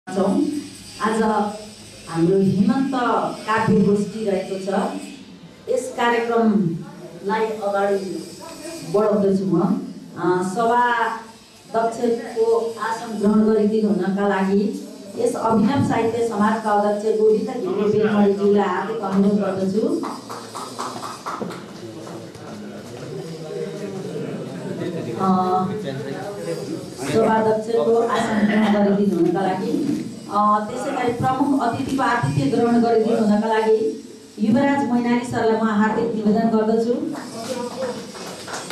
आज हाम्रो हेमन्त काव्य गोष्ठी रहेको छ। यस कार्यक्रमलाई अगाडि बढाउँदैछु म। सभा अध्यक्षको आसन ग्रहण गरिदिनु हुनका लागि यस अभिनव साहित्य समाजका अध्यक्ष गोविन्द घिमिरेज्यूलाई हार्दिक अनुरोध गर्दछु। सभाध्यक्षको आसन ग्रहण गरिदिनु हुनका लागि त्यसैगरी प्रमुख अतिथिको आतिथ्य ग्रहण गरिदिनु हुनका लागि युवराज मैनाली सरलाई म हार्दिक निवेदन गर्दछु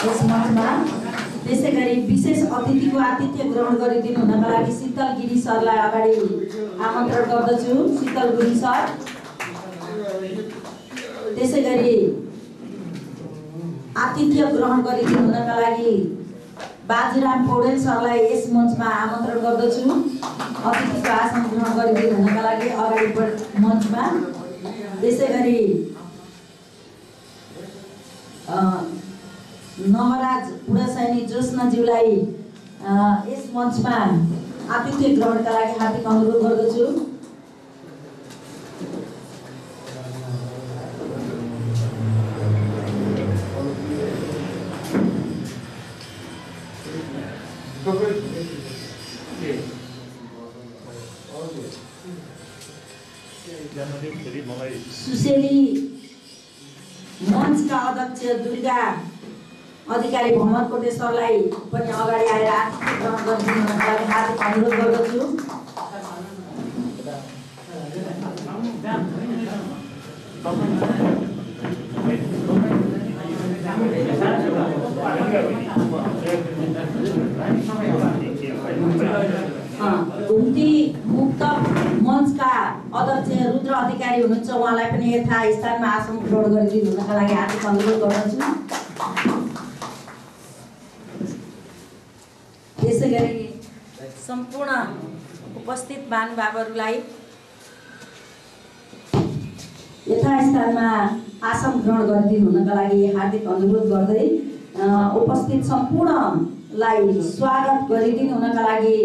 यस मञ्चमा। त्यसैगरी विशेष अतिथिको आतिथ्य ग्रहण गरिदिनु हुनका लागि शीतल गिरी सरलाई अगाडि आमन्त्रण गर्दछु। शीतल गिरी सर। त्यसैगरी आतिथ्य ग्रहण गरिदिनु हुनका लागि बाजीराम पौडेल सरलाई यस मञ्चमा आमन्त्रण गर्दछु। अतिथिको आसन ग्रहण गरिदिनु हुनका लागि अगाडि मञ्चमा। त्यसैगरी नवराज पुरसैनी जोस्नाज्यूलाई यस मञ्चमा आतिथ्य ग्रहणका लागि हार्दिक अनुरोध गर्दछु। सुशेली मञ्चका अध्यक्ष दुर्गा अधिकारी भमरकोटे सरलाई पनि अगाडि आएर आतिथ्य ग्रहण गरिदिनु हुनका लागि हार्दिक अनुरोध गर्दछु। घुम्ती मुक्त मञ्चका अध्यक्ष रुद्र अधिकारी हुनुहुन्छ, उहाँलाई पनि यथास्थानमा आसन ग्रहण गरिदिनु हुनका लागि हार्दिक अनुरोध गर्दछु। त्यसैगरी सम्पूर्ण उपस्थित महानुभावहरूलाई यथास्थानमा आसन ग्रहण गरिदिनु हुनका लागि हार्दिक अनुरोध गर्दै उपस्थित सम्पूर्णलाई स्वागत गरिदिनु हुनका लागि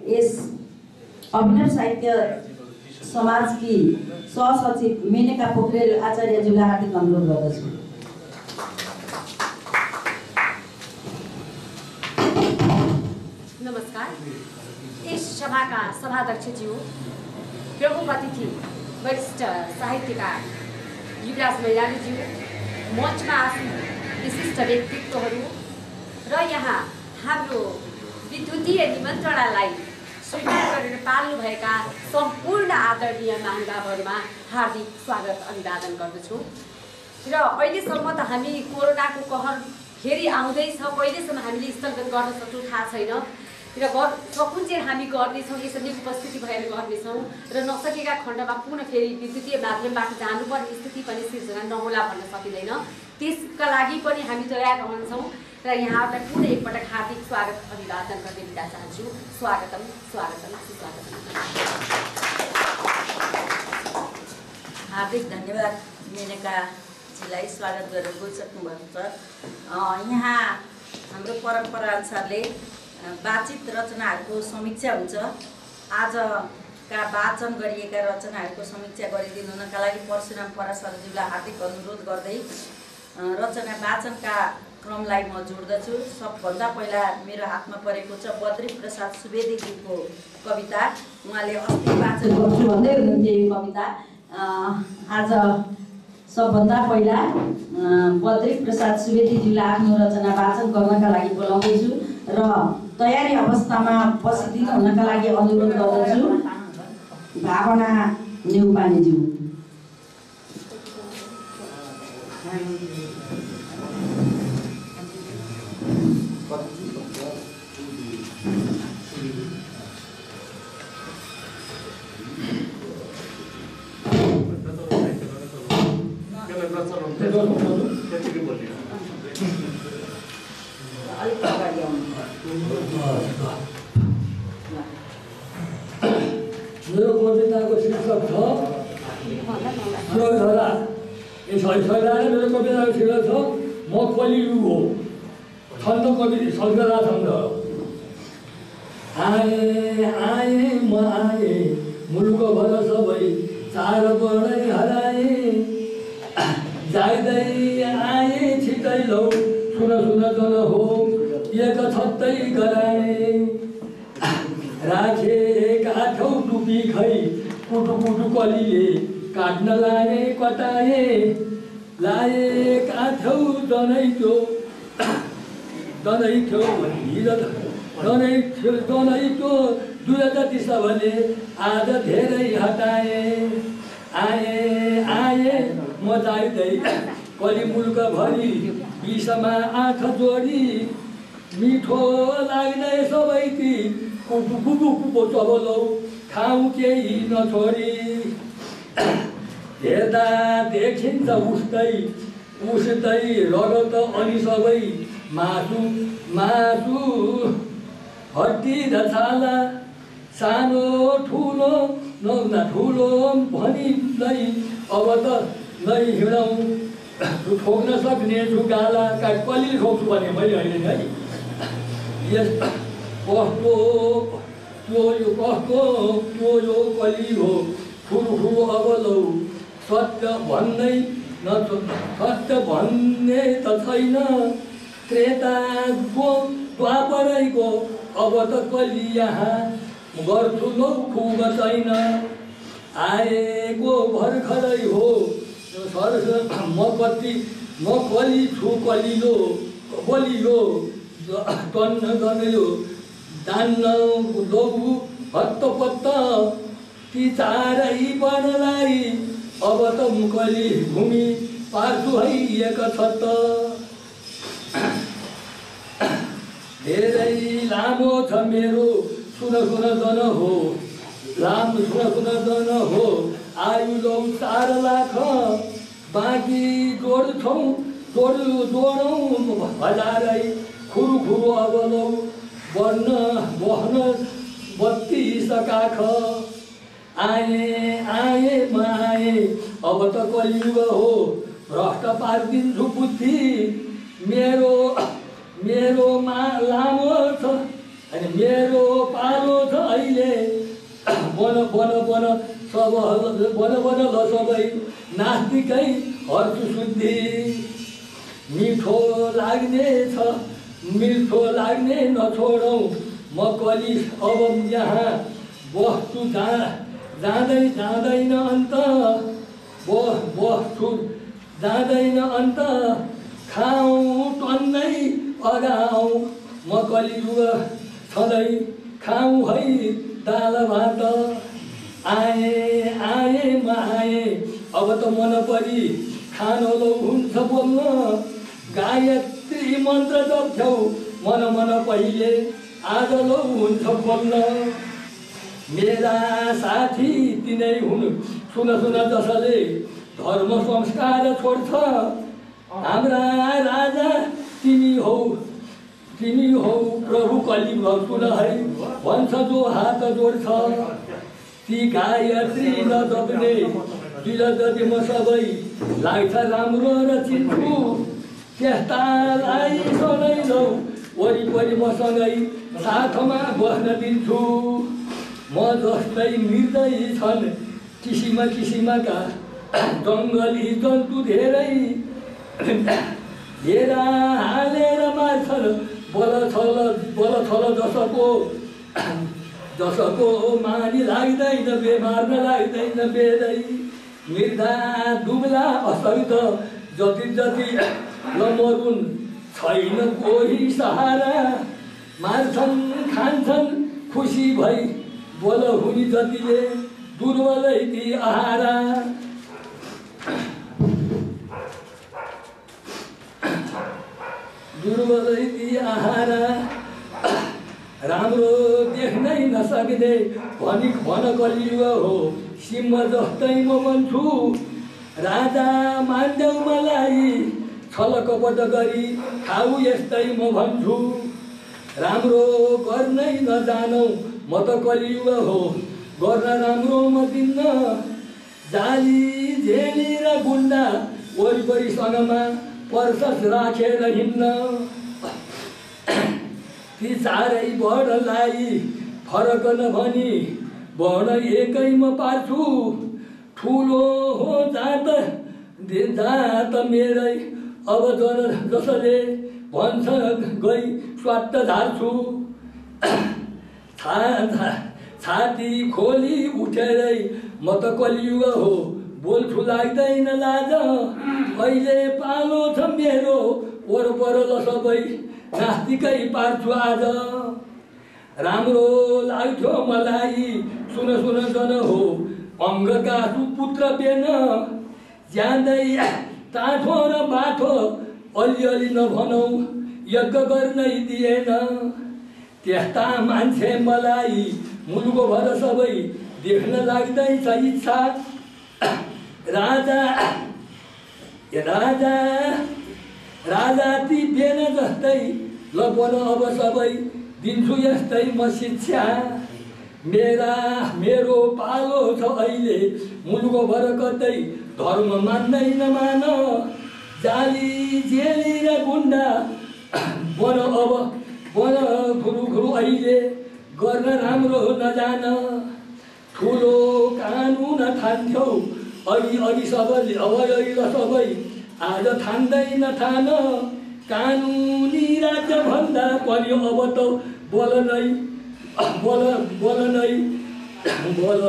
यस अभिनव साहित्य समाजकी सहसचिव मेनका पोखरेल आचार्यज्यूलाई हार्दिक अनुरोध गर्दछु। नमस्कार। इस सभाका सभाध्यक्षज्यू, प्रमुख अतिथि वरिष्ठ साहित्यकार युवराज मैनालीज्यू, मञ्चमा आसीन विशिष्ट व्यक्तित्वहरू र यहाँ हाम्रो विद्युतीय निमन्त्रणालाई स्वीकार गरेर पाल्नुभएका सम्पूर्ण आदरणीय महानुभावहरूमा हार्दिक स्वागत अभिवादन गर्दछु। र अहिलेसम्म त हामी कोरोनाको कहर फेरि आउँदैछ, कहिलेसम्म हामीले स्थगन गर्न सक्छौँ थाहा छैन र सकुन्जेल हामी गर्नेछौँ, यसरी उपस्थिति भएर गर्नेछौँ र नसकेका खण्डमा पुनः फेरि विद्युतीय माध्यमबाट जानुपर्ने स्थिति पनि सिर्जना नहोला भन्न सकिँदैन। त्यसका लागि पनि हामी तयार रहन्छौँ र यहाँहरूलाई पुनः एकपटक हार्दिक स्वागत अभिवादन गर्ने बिदा चाहन्छु। स्वागतम स्वागतम सुस्वागतम। हार्दिक धन्यवाद मेनकाजीलाई, स्वागत गरेर गइसक्नु भएको छ। यहाँ हाम्रो परम्परा अनुसारले वाचित रचनाहरूको समीक्षा हुन्छ। आजका वाचन गरिएका रचनाहरूको समीक्षा गरिदिनु हुनका लागि परशुराम पराशरज्यूलाई हार्दिक अनुरोध गर्दै रचना वाचनका क्रमलाई म जोड्दछु। सबभन्दा पहिला मेरो हातमा परेको छ बद्री प्रसाद सुवेदीज्यूको कविता। उहाँले अस्ति वाचन गर्छु भन्दै हुनुहुन्थ्यो यो कविता। आज सबभन्दा पहिला बद्री प्रसाद सुवेदीज्यूलाई आफ्नो रचना वाचन गर्नका लागि बोलाउँदैछु र तयारी अवस्थामा बसिदिनु हुनका लागि अनुरोध गर्दछु भावना नेउपानेज्यू। मेरो कविताको शीर्षक छ धरा। यो मेरो कविताको शीर्षक छ म कलियुग हो। छन्द कवि सल्करा छन्द। आए आए म आए भर सबै चार बढै हराए जाइदै आए छिटै लौ सुन सुन जन हो एक छत्तै गराए राखे काठौ टुपी खै कुटु कुटु कलीले काट्न लाए कटाए लाए काठौ जनै थियो दुई सबले आज धेरै हटाए आए म जाइदै कली मुल्क भरि विषमा आँखा जोडी मिठो लाग्दै सबै ती कुपु कुपु कुपो चबलौ खाऊ केही नछोडी हेर्दा देखिन्छ उस्तै रगत अनि सबै मासु हड्डी र छाला सानो ठुलो नहुँदा ठुलो भनी नै अब त नै हिँडौँ ठोक्न सक्ने झुगाला कलिले ठोक्छु भने मैले अहिले है यस कस्तो त्यो यो कली हो ठुलो अब लौ सत्य भन्ने त छैन त्रेताको द्वापरैको अब त कली यहाँ गर्छु लौ खुब छैन आएको भर्खरै हो म कली छु बलियो तन्न गयो दान्न लौ हत्तपत्त ती चारै पर्णलाई अब त कली भूमि पार्छु है एक छत्त धेरै लामो छ मेरो सुन जन हो सुन जन हो आयु लौ 4 लाख बाँकी जोडौँ हजारै खुरु अब लौ बहन 32 काख आए अब त कलियुग हो भ्रष्ट पारिदिन्छु बुद्धि मेरो लामो छ अनि मेरो पालो छ अहिले बन ल सबै नास्तिकै हर्छु शुद्धि मिठो लाग्ने नछोडौँ म कली अब यहाँ वस्तु जाँदैन अन्त खाऊँ टन्नै अगाऊ म कलियुग छँदै खाऊँ है दाल भात आए अब त मन परी खान लौ हुन्छ बोल्न गायत्री मन्त्र जप्छौ मन पहिले आज लौ हुन्छ बोल्न मेरा साथी तिनै हुन् सुन जसले धर्म संस्कार छोड्छ हाम्रा राजा तिमी हौ प्रभु कली सुन है भन्छ जो हात जोड्छ ती गायत्री नजप्ने जति म सबै लाग्छ राम्रो र चिन्छु त्यस्तालाई सधैँ लौ वरिपरि मसँगै साथमा बस्न दिन्छु म जस्तै निर्दयी छन् किसिमका जङ्गली जन्तु धेरै हेरा हालेर मार्छन् बल छल जसको मानी लाग्दैन बेमार्न लाग्दैन बेदै मृदा दुब्ला असैत जति लमरुन् छैन कोही सहारा मार्छन् खान्छन् खुसी भई बल हुने जतिले दुर्बलै ती आहारा राम्रो देख्नै नसक्ने भन कलियुग हो सिंह जस्तै म भन्छु राजा मान्देऊ मलाई छल कपट गरी खाऊ यस्तै म भन्छु राम्रो गर्नै नजानौ म त कलियुग हो गर्न राम्रो म दिन्न जाली झेली र गुन्डा वरिपरिसँगमा पर्सस राखेर हिँड्न ती चारै बडलाई फरक नभनी बढ एकैमा पार्छु ठुलो हो जात मेरै अब जसले भन्छ गई स्वाट झार्छु छाती खोली उठेरै म त कलियुग हो बोल्छु लाग्दैन लाज अहिले पालो छ मेरो वरपर ल सबै नास्तिकै पार्छु आज राम्रो लाग्थ्यो मलाई सुन जन हो अङ्गका सुपुत्र बेन ज्यादै टाठो र बाठो अलिअलि नभनौ यज्ञ गर्नै दिएन त्यस्ता मान्छे मलाई मुलुको भर सबै देख्न लाग्दैछ इच्छा राजा ती बेन जस्तै लपन अब सबै दिन्छु यस्तै म शिक्षा मेरो पालो छ अहिले मुलुको भर कतै धर्म मान्दैन मान जाली जेली र गुन्डा बन खुरु अहिले गर्न राम्रो नजान ठुलो कानुन ठान्थ्यौ अघि सबैले अब सबै आज ठान्दैन ठान कानुनी राज्य भन्दा पनि अब त बोल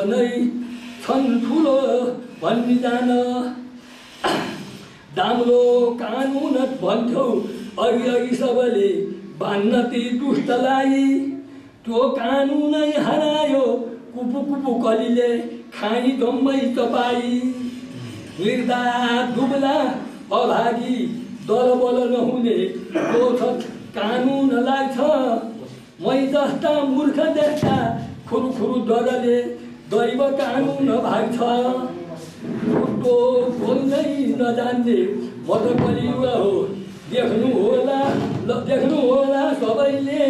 नै छन् ठुलो भन्ने जान दाम्रो कानुन भन्थ्यौ अघि सबैले बान्न ती दुष्टलाई त्यो कानुनै हरायो कुपु कलीले खानी जम्मै चपाई निर्दा दुब्ला अभागी दल बल नहुने त्यो छ कानुन लाग्छ मै जस्ता मूर्ख देख्दा खुरु डरले दैव कानुन भाग्छ छुट्टो बोल्नै नजान्ने म त कलियुग हो देख्नु होला सबैले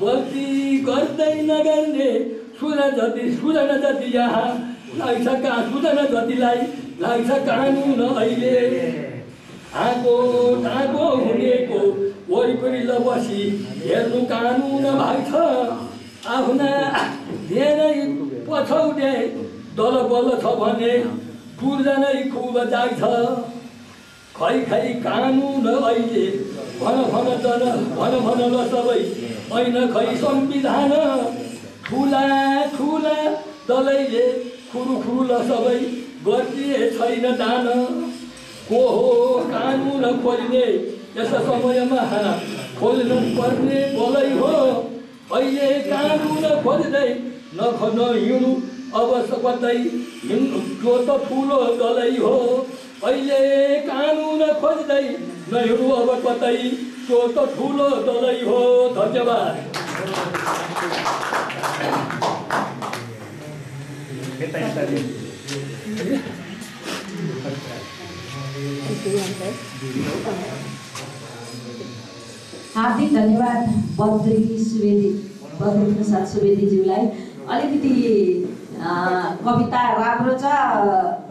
गल्ती गर्दै नगर्ने सुजन जति यहाँ लाग्छ सुजन जतिलाई लाग्छ कानुन अहिले आगो हुनेको वरिपरि बसी हेर्नु कानुन भाग्छ आफ्ना धेरै पछौटे दल बल छ भने पूर्जा नै खुब जाग्छ खै कानुन अहिले भन ल सबै ऐन खै संविधान ठुला दलैले खुरु ल सबै गरिदिए छैन दान को हो कानुन खोल्ने यस समयमा खोल्नु पर्ने बोलै हो अहिले कानुन खोज्दै नहिँड्नु अब कतै त्यो त ठुलो दलै हो अहिले कानुन खोज्दै नहिँड्नु अब कतै त्यो त ठुलो दलै हो धन्यवाद हार्दिक धन्यवाद बद्री प्रसाद सुवेदीज्यूलाई अलिकति कविता राम्रो छ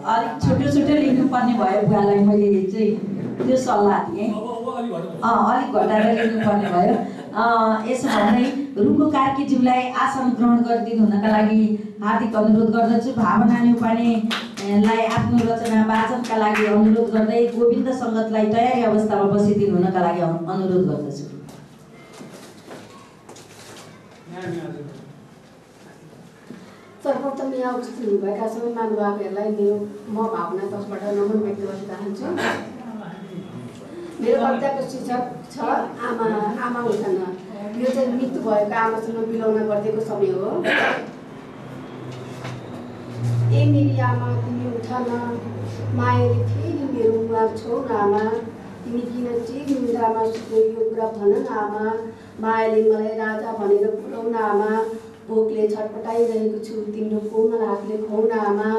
अलिक छोटो लेख्नुपर्ने भयो बुवालाई मैले चाहिँ त्यो सल्लाह दिएँ अलिक घटाएर लेख्नुपर्ने भयो यसो भन्दै रुको कार्कीज्यूलाई आसन ग्रहण गरिदिनु हुनका लागि हार्दिक अनुरोध गर्दछु भावना न्यौपानेलाई आफ्नो रचना वाचनका लागि अनुरोध गर्दै गोविन्द सङ्गतलाई तयारी अवस्थामा बसिदिनु हुनका लागि अनुरोध गर्दछु सर्वप्रथम यहाँ उपस्थित हुनुभएका सबै महानुभावहरूलाई म भावना तर्फबाट नमन व्यक्त गर्न चाहन्छु मेरो कविताको शीर्षक छ आमा उठन यो चाहिँ मृत्यु भएको आमासँग मिलाउन गरिदिएको समय हो ए मेरी आमा तिमी उठन मायाले फेरि मेरो मुहार छौ न आमा तिमी किन चिर निन्द्रामा सुत्यो यो कुरा भन न आमा मायाले मलाई राजा भनेर बोलाउ न आमा भोकले छटपटाइरहेको छु तिम्रो कोमल हातले खुवाउन आमा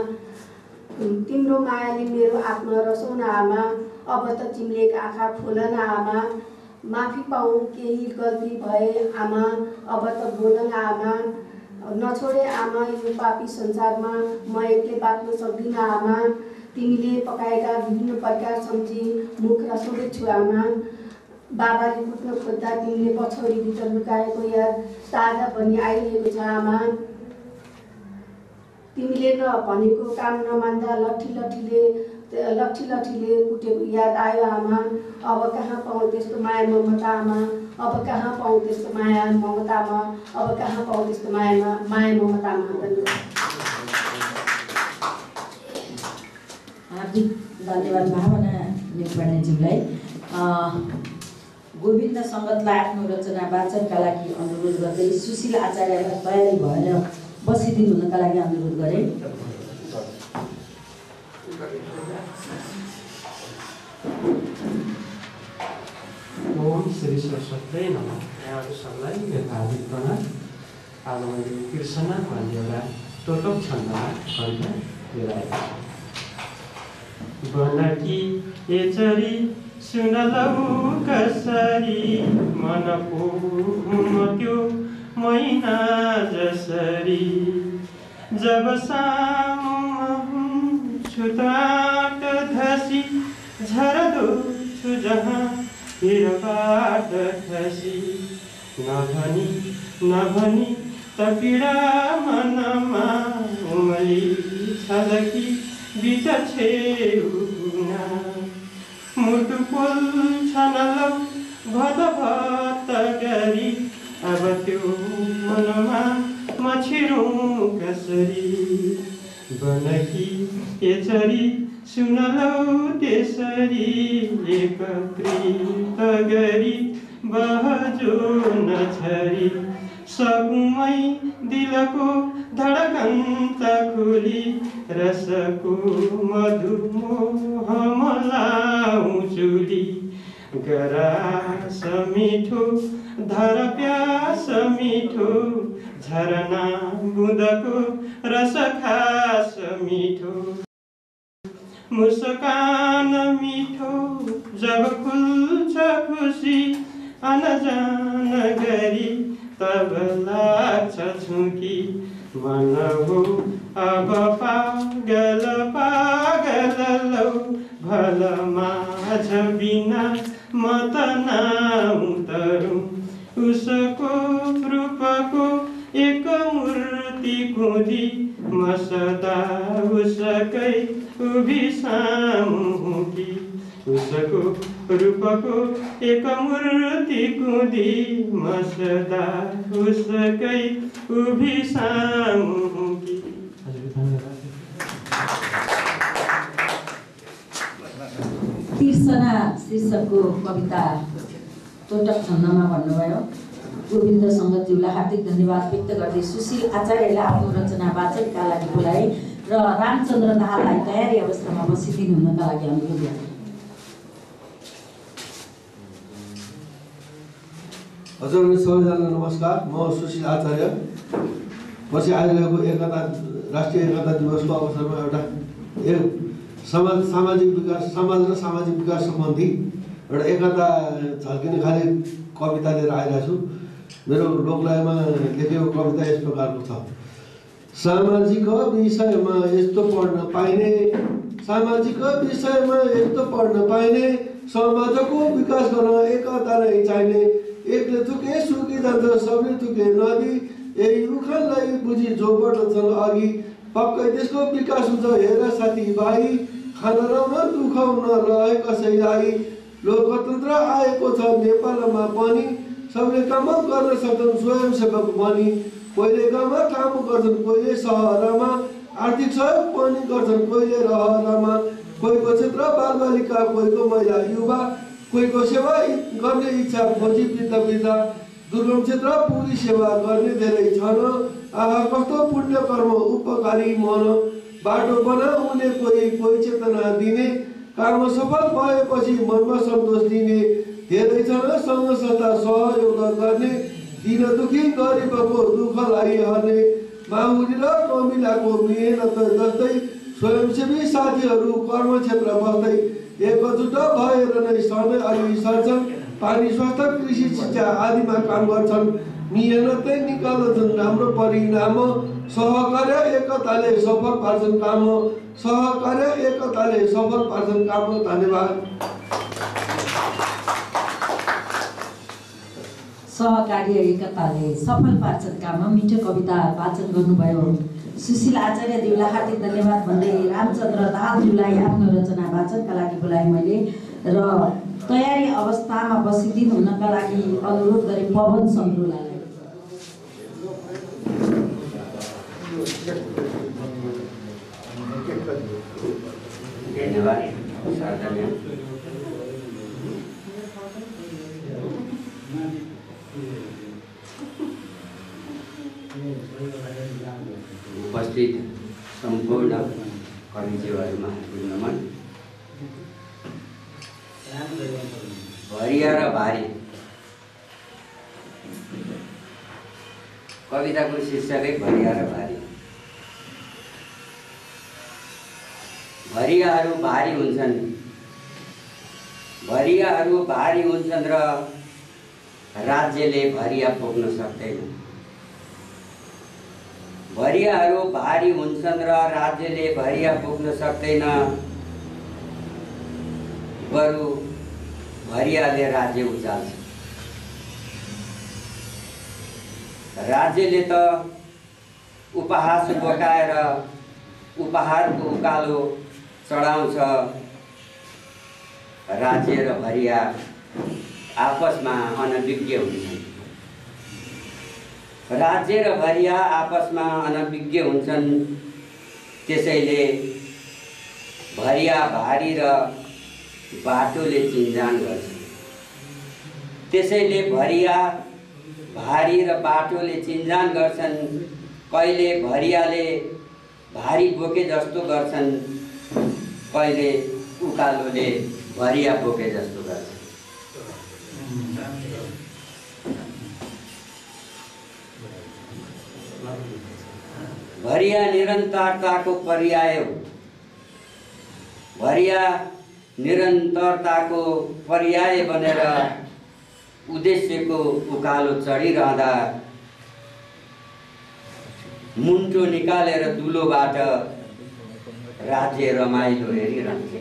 तिम्रो मायाले मेरो आत्मा रसाउन आमा अब त तिमीले आँखा खोल न आमा माफी पाऊ केही गल्ती भए आमा अब त बोल न आमा नछोडे आमा यो पापी संसारमा म एक्लै बाँच्न सक्दिनँ आमा तिमीले पकाएका विभिन्न प्रकार सम्झी मुख रसाउँदैछु आमा बाबाले कुट्न खोज्दा तिमीले पछौडीभित्र लुकाएको याद ताजा बनी आइरहेको छ आमा तिमीले न भनेको काम नमान्दा लट्ठी लट्ठीले कुटेको याद आयो आमा। अब कहाँ पाऊँ त्यस्तो माया ममता आमा। अब कहाँ पाऊँ त्यस्तो माया ममता आमा। अब कहाँ पाऊँ त्यस्तो माया ममता आमा। हार्दिक धन्यवाद भावना नेकपानेज्यूलाई। गोविन्द सङ्गतलाई आफ्नो रचना वाचनका लागि अनुरोध गर्दै सुशील आचार्यलाई तयारी भएर बसिदिनु हुनका लागि अनुरोध गरे। ओम श्री सरस्वती नमः। यहाँहरू सबलाई मेरो हार्दिक प्रणाम। आज मैले कृष्ण भन्ने एउटा टोटक छन्दमा कविता लिएर आएको छु। बनकी एचरी सुनलौ कसरी मनको घुम्यो मैना जसरी। जब सामुमा हुन्छु तात धसी झर्दो छु जहाँ पिरबाट खसी। नभनी त पीडा मनमा उमली छलकी बिच छेउना। मुटु पोल्छ नलौ भत गरी अब त्यो मनमा म छिरौँ कसरी। बनकी एचरी सुनलौ त्यसरी एकत्रित गरी बहजो नछरी। सकुमै दिलको धडकन त खुली रसको मधुमोह मलाउ चुली। गरास मिठो धर प्यास मिठो झरना बुँदको रस खास मिठो। मुस्कान मिठो जब खुल्छ खुसी अनजान गरी तब लाग्छ छुकी। मन हो अब पागल लौ भल माझ बिना म त नाउतरौँ। उसको रूपको एक मूर्ति कुदी म सदा उसकै उभिसामु कि। उसको रूपको एक मूर्ति कुदी म सदा उसकै उभिसामु कि। तिर्सना शीर्षकको कविता टोटक छन्दमा भन्नुभयो। गोविन्द सङ्गतज्यूलाई हार्दिक धन्यवाद व्यक्त गर्दै सुशील आचार्यलाई आफ्नो रचना वाचनका लागि बोलाए र रामचन्द्र दाहाललाई तयारी अवस्थामा बसिदिनु हुनका लागि अनुरोध गरे। हजुर सबैजनालाई नमस्कार। म सुशील आचार्य। पछि आइरहेको राष्ट्रिय एकता दिवसको अवसरमा एउटा समाज र सामाजिक विकास सम्बन्धी एउटा एकता झल्किने खाले कविता लिएर आइरहेको छु। मेरो लोकलयमा लेखेको कविता यस प्रकारको छ। सामाजिक विषयमा यस्तो पढ्न पाइने समाजको विकास गर्न एकता नै चाहिने। एकले थुके सुकी जान्छ सबले थुके नदी। यही उखानलाई बुझी जो बढ्छन् अघि पक्कै त्यसको विकास हुन्छ हेर साथीभाइ। खान लाउन दुखाउन रहे कसैलाई। लोकतन्त्र आएको छ नेपालमा पनि सबले काम गर्न सक्छन् स्वयंसेवक बनी। कोहीले गाउँमा काम गर्छन् कोहीले सहरमा आर्थिक सहयोग पनि गर्छन् कोहीले रहरमा। कोहीको क्षेत्र बालबालिका कोहीको महिला युवा कोहीको सेवा गर्ने इच्छा खोजी वृद्ध दुर्गम क्षेत्र पुरी सेवा गर्ने धेरै छन्। आहा कस्तो पुण्य कर्म उपकारी मन। बाटो बनाउने कोही चेतना दिने काम सफल भएपछि मनमा सन्तोष दिने धेरै छन् सङ्घ संस्था सहयोग गर्ने। दिन दुखी गरिबको दुःखलाई हर्ने माहुरी र कमिलाको मेहनत जस्तै स्वयंसेवी साथीहरू कर्मक्षेत्र बस्दै एकजुट भएर नै सधैँ अघि सर्छन्। पानी स्वास्थ्य कृषि शिक्षा आदिमा काम गर्छन्। मेहनतै निकाल्छन् राम्रो परिणाम। सहकार्य एकताले सफल पार्छन् काम। धन्यवाद। सहकार्य एकताले सफल पार्छन् काम। मिठो कविता वाचन गर्नुभयो सुशील आचार्यज्यूलाई हार्दिक धन्यवाद भन्दै रामचन्द्र दाहालज्यूलाई आफ्नो रचना वाचनका लागि बोलाएँ मैले र तयारी अवस्थामा बसिदिनु हुनका लागि अनुरोध गरेँ पवन सङ्ग्रोलालाई। धन्यवाद। उपस्थित सम्पूर्ण कर्मीज्यूहरूमा नमन। भरिया र भारी कविताको शीर्षकै भरिया र भारी। भरियाहरू भारी हुन्छन्, भरियाहरू भारी हुन्छन् र राज्यले भरिया बोक्न सक्दैन। भरियाहरू भारी हुन्छन् र राज्यले भरिया बोक्न सक्दैन, बरु भरियाले राज्य उचाल्छ। राज्यले त उपहास बोकाएर उपहारको उकालो चढाउँछ। राज्य र भरिया आपसमा अनभिज्ञ हुन्छन्। राज्य र भरिया आपसमा अनभिज्ञ हुन्छन्। त्यसैले भरिया भारी र बाटोले चिन्जान गर्छ। त्यसैले भरिया भारी र बाटोले चिन्जान गर्छन्। कहिले भरियाले भारी बोके जस्तो गर्छन्, कहिले उकालोले भरिया बोके जस्तो गर्छन्। भरिया निरन्तरताको पर्याय हो। भरिया निरन्तरताको पर्याय बनेर उद्देश्यको उकालो चढिरहँदा मुन्टो निकालेर दुलोबाट राज्य रमाइलो हेरिरहन्छ।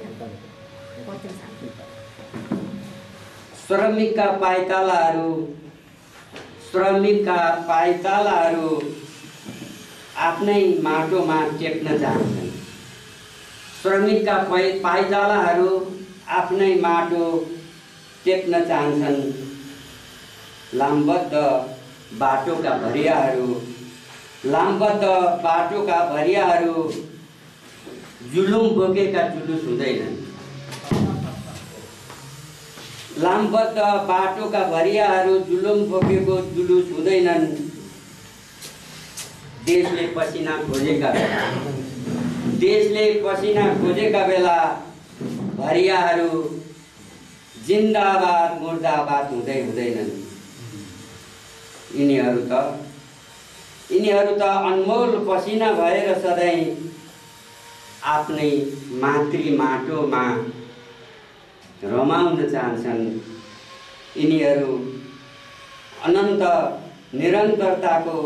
श्रमिकका पाइतालाहरू आफ्नै माटोमा टेक्न चाहन्छन्। श्रमिकका पाइतालाहरू आफ्नै माटो टेक्न चाहन्छन्। लामबद्ध बाटोका भरियाहरू जुलुम बोकेका जुलुस हुँदैनन्। लामबद्ध बाटोका भरियाहरू जुलुम बोकेको जुलुस हुँदैनन्। देशले पसिना खोजेका बेला भरियाहरू जिन्दाबाद मुर्दाबाद हुँदैनन्। यिनीहरू त अनमोल पसिना भएर सधैँ आफ्नै मातृ माटोमा रमाउन चाहन्छन्। यिनीहरू अनन्त निरन्तरताको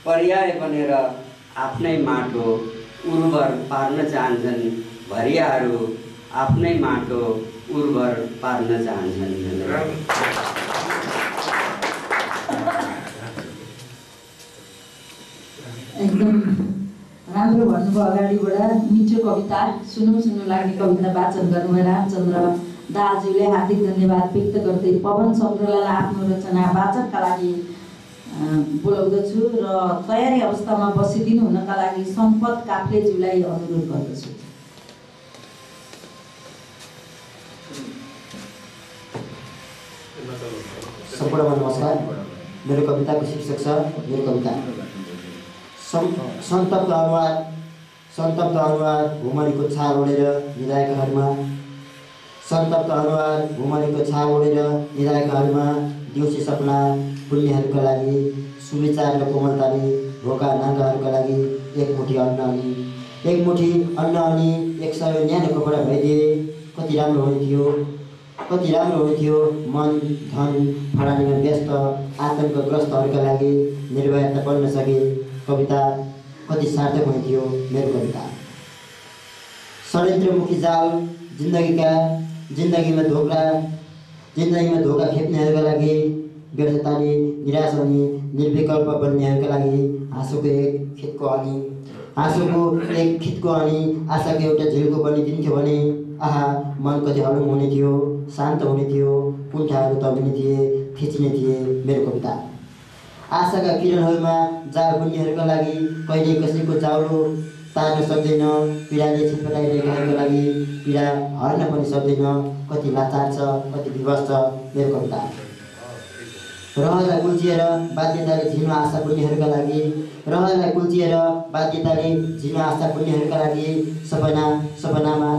पर्याय बनेर आफ्नै माटो उर्वर पार्न चाहन्छन्। भरियाहरू आफ्नै माटो उर्वर पार्न चाहन्छन्। एकदम राम्रो भन्नुभयो। अगाडिबाट मिठो कविता सुन्नु लाग्ने कविता वाचन गर्नुभयो रामचन्द्र दाजुले। हार्दिक धन्यवाद व्यक्त गर्दै पवन सङ्ग्रोलालाई आफ्नो रचना वाचनका लागि बोलाउँदछु र तयारी अवस्थामा बसिदिनु हुनका लागि सम्पत काफ्लेज्यूलाई अनुरोध गर्दछु। सम्पूर्णमा नमस्कार। मेरो कविताको शीर्षक छ मेरो कविता। सन्तप्त अनुहार भुमरीको छाल ओढेर निधाएकाहरूमा, सन्तप्त अनुहार भुमरीको छाल ओढेर निधाएकाहरूमा दिउँसी सपना पुण्यहरूका लागि, सुविचार र कोमलताले भोका नाङ्गाहरूका लागि एक मुठी अन्न अनि एक सय न्यानो कपडा भइदिए कति राम्रो हुने थियो। मन धन फडानीमा व्यस्त आतङ्कग्रस्तहरूका लागि निर्भयता बन्न सके कविता कति सार्थक हुने थियो मेरो कविता। षड्यन्त्रमुखी जाल जिन्दगीमा धोका खेप्नेहरूका लागि, व्यर्थताले निराश अनि निर्विकल्प बन्नेहरूका लागि हाँसोको एक खेतको अनि आँसुको एक खितको अनि आशाको एउटा झिल्को बनिदिन्थ्यो भने आहा मन कति हलुङ हुने थियो, शान्त हुने थियो, पुल्ठाहरू तबिने थिए, थिच्ने थिए मेरो कविता। आशाका किरणहरूमा जाड बुन्नेहरूका लागि कहिले कसैको चाउलो तार्न सक्दैन, पीडाले छटपटाइरहेकाहरूका लागि पीडा हर्न पनि सक्दैन, कति लाचार छ, कति विवश छ मेरो कविता। रहरलाई कुल्चिएर बाध्यताले झिनो आशा पुर्नेहरूका लागि, रहरलाई कुल्चिएर बाध्यताले झिनो आशा पुर्नेहरूका लागि सपनाका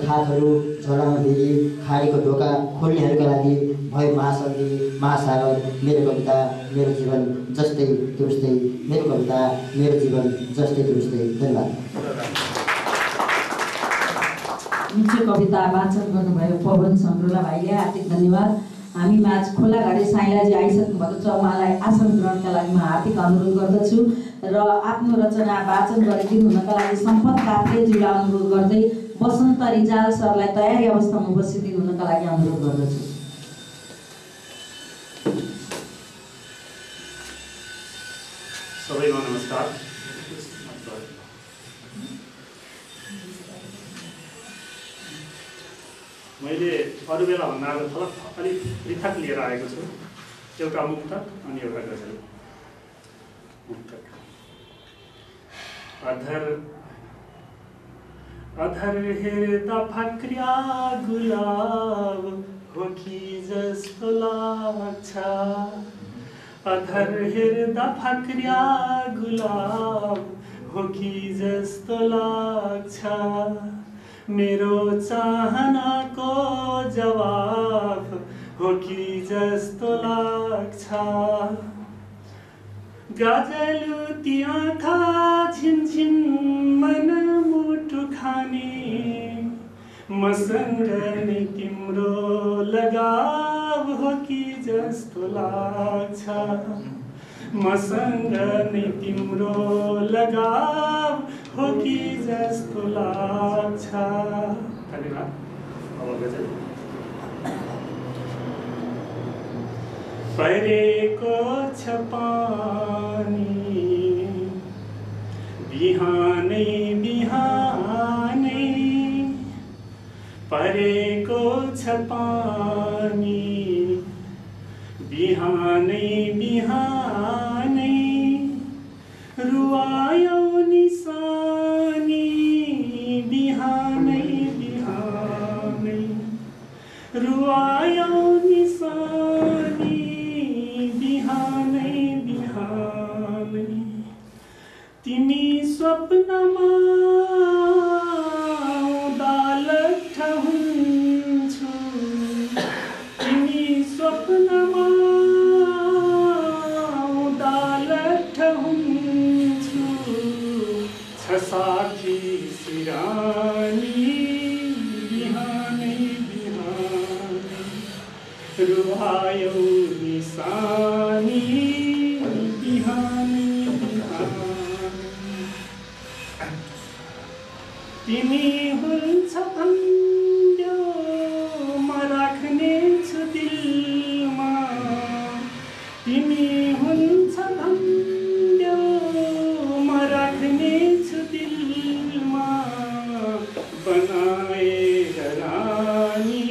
खातहरू झोलामा भेरी खाडीको ढोका खोल्नेहरूका लागि भयो महाशक्ति महासागर मेरो कविता मेरो जीवन जस्तै दुरुस्तै मेरो कविता मेरो जीवन जस्तै दुरुस्तै। धन्यवाद। मिठो कविता वाचन गर्नुभयो पवन सम्रोला भाइले, हार्दिक धन्यवाद। हामी माझ खोलाघाटे साइलाजी आइसक्नु भएको छ, उहाँलाई आसन ग्रहणका लागि म हार्दिक अनुरोध गर्दछु र आफ्नो रचना वाचन गरिदिनु हुनका लागि सम्पत काफ्लेज्यूलाई अनुरोध गर्दै वसन्त रिजाल सरलाई तयारी अवस्थामा बसिदिनु हुनका लागि अनुरोध गर्दछु। सबैमा नमस्कार। मैले अरू बेला भन्दा आज थलक अलिक पृथक लिएर आएको छु, एउटा मुक्तक अनि एउटा गजल। मुक्तक। अधर हेर्दा फक्रिया गुलाब हो कि जस्तो लाग्छ, अधर हेर्दा फक्रिया गुलाब हो कि जस्तो लाग्छ, मेरो चाहनाको जवाफ हो कि जस्तो लाग्छ, गजलुती आँखा छिनछिन मन मुटु खाने, मसँग नै तिम्रो लगाव हो कि जस्तो लाग्छ, मसँग नै तिम्रो लगाव हो कि जस्तो लाग्छ। धन्यवाद। अब गजल। परेको छ पानी बिहानै बिहानै, परेको छ पानी बिहानै बिहानै, रुवायो निशानी बिहानै बिहानै, रुवायो निशानी बिहानै बिहानै, तिमी स्वप्नमा दालठ हुन्छु, तिमी स्वप्नमा दालठ हुन्छु, छ साथी सिरानी बिहानै बिहानै, रुवायो निशानी बिहानै बिहानै, तिमी हुन्छ भन्यो म राख्नेछु दिलमा, तिमी हुन्छ भन्यो म राख्नेछु दिलमा, बनाएर रानी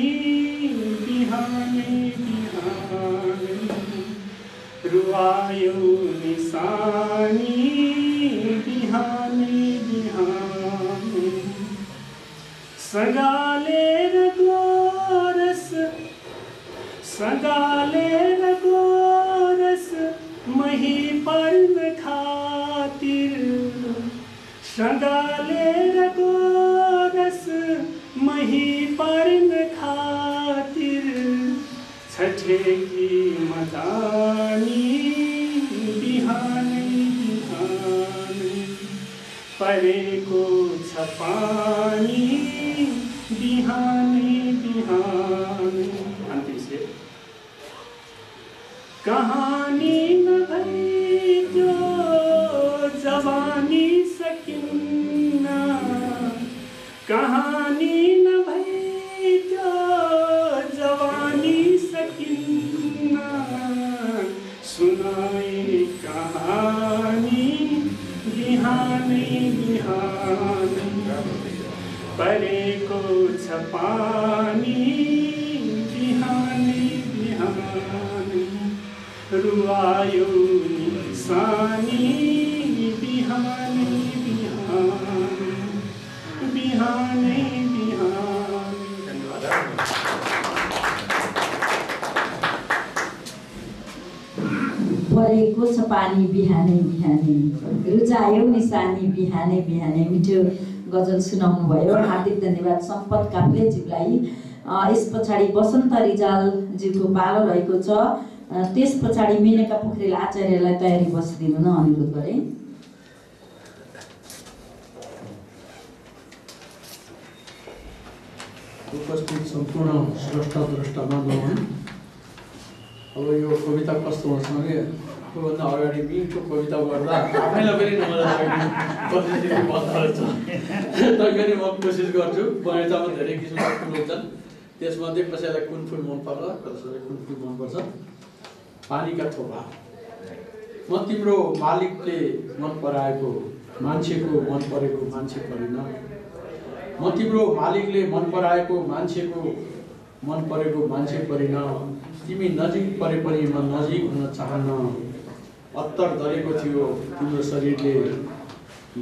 बिहानै बिहानै, रुवायो निशानी बिहानै बिहानै, सगालेर गोरस सगालेर गोरस मही पर्न खातिर, सगालेर गोरस मही पर्न खातिर, छठेकी मदानी बिहानै बिहानै, परेको छ पानी बिहानै बिहानै। अन्तिम से कहानी न भई जो जवानी सकिन्ना, कहानी न भई जो जवानी सकिन्ना, सुनाए कहानी बिहानै बिहान परेको छ पानी बिहानै बिहान रुवायो निसानी बिहानै बिहान बिहानै बिहान। परेको छ पानी बिहानै बिहानै रुचायो निसानी बिहानै बिहानै। मिठो गजल सुनाउनु भयो, हार्दिक धन्यवाद सम्पत काफ्लेज्यूलाई। यस पछाडि वसन्त रिजालज्यूको पालो रहेको छ। त्यस पछाडि मेनका पोखरेल आचार्यलाई तयारी बसिदिनु न अनुरोध गरे। उपस्थित सम्पूर्ण स्रष्टा द्रष्टामा नमन। अब यो कविता कस्तो हुन्छ भने आफूभन्दा अगाडि मिठो कविता गर्दा आफैलाई पनि नमन भन्दो रहेछ। तैपनि म कोसिस गर्छु। बगैँचामा धेरै किसिमका फुल हुन्छन्, त्यसमध्ये कसैलाई कुन फुल मनपर्छ, कसैलाई कुन फुल मनपर्छ। पानीका थोपा। म तिम्रो मालिकले मन पराएको मान्छेको मन परेको मान्छे परिन। म तिम्रो मालिकले मन पराएको मान्छेको मन परेको मान्छे परिन। तिमी नजिक परे पनि म नजिक हुन चाहन्न। अत्तर दरेको थियो तिम्रो शरीरले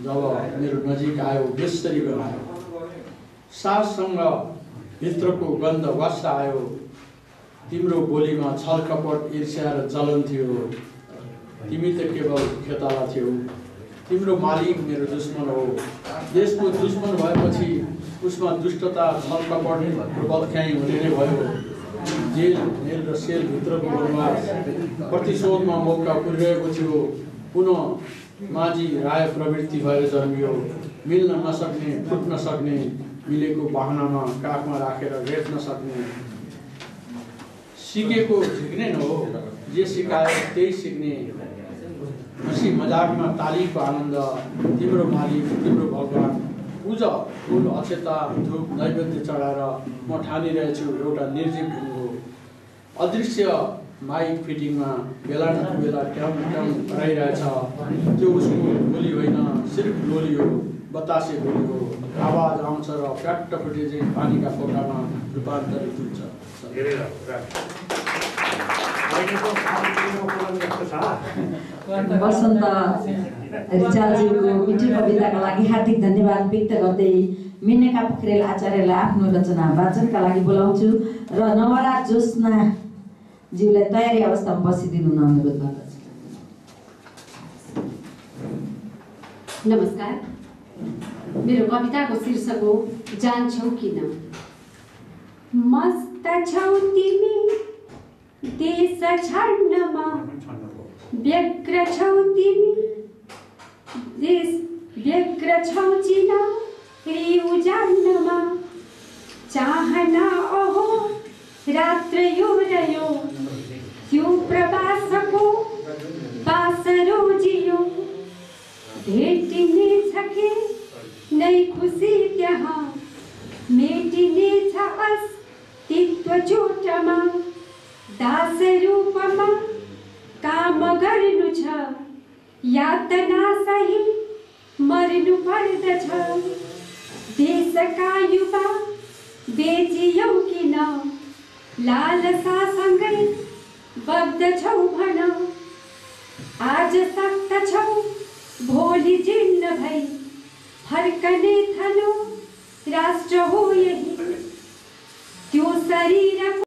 जब मेरो नजिक आयो बेसरी बनायो। साससँग भित्रको गन्ध वास आयो। तिम्रो बोलीमा छल कपट ईर्ष्या र जलन थियो। तिमी त केवल खेताला थियौ। तिम्रो मालिक मेरो दुश्मन हो। देशको दुश्मन भएपछि उसमा दुष्टता छल कपट र बदख्याइ हुने नै भयो। जेल मेल र सेलभित्रको वनवास प्रतिशोधमा मौका पुगिरहेको थियो। पुनः माझी राय प्रवृत्ति भएर जन्मियो। मिल्न नसक्ने फुट्न सक्ने मिलेको बाहनामा काखमा राखेर रेट्न सक्ने। सिकेको झिक्ने न हो, जे सिकायो त्यही सिक्ने। हँसी मजाकमा तालीको आनन्द। तिम्रो मालिक तिम्रो भगवान पूजा फुल अक्षता धूप नैवेद्य चढाएर म ठानिरहेछु एउटा निर्जीव हुनु हो। अदृश्य माइक फिटिङमा बेला न बेला ट्याउँ ट्याउँ कराइरहेछ। त्यो उसको बोली होइन, सिर्फ लोली हो, बतासे बोली हो। आवाज आउँछ र फ्याट्ट फुटे चाहिँ पानीका फोकामा रूपान्तरित हुन्छ। वसन्त रिजालज्यूको मिठो कविताका लागि हार्दिक धन्यवाद व्यक्त गर्दै मेनका पोखरेल आचार्यलाई आफ्नो रचना वाचनका लागि बोलाउँछु र नवराज ज्योत्स्नाज्यूलाई तयारी अवस्थामा बसिदिनु न अनुरोध गर्दछु। नमस्कार। मेरो कविताको शीर्षक हो जान्छौ किन। मस्त छौ तिमी देश छाड्नमा, व्यग्र छौ तिमी देश व्यग्र छौ चिनारी उजाड्नमा। चाहना अहो रात्र यो रह्यो, त्यो प्रवासको बासरो जियो। भेटिने छ के नै खुसी त्यहाँ, मेटिने छ अस्तित्व चोटमा। दास रूपमा काम गर्नु छ, यातना सही मर्नु पर्दछ। देशका युवा बेचियौ किन, लालसासँगै बग्दछौ भन। आज सक्त छौ भोलि जीर्ण भई, फर्कने थलो राष्ट्र हो यही। त्यो शरीर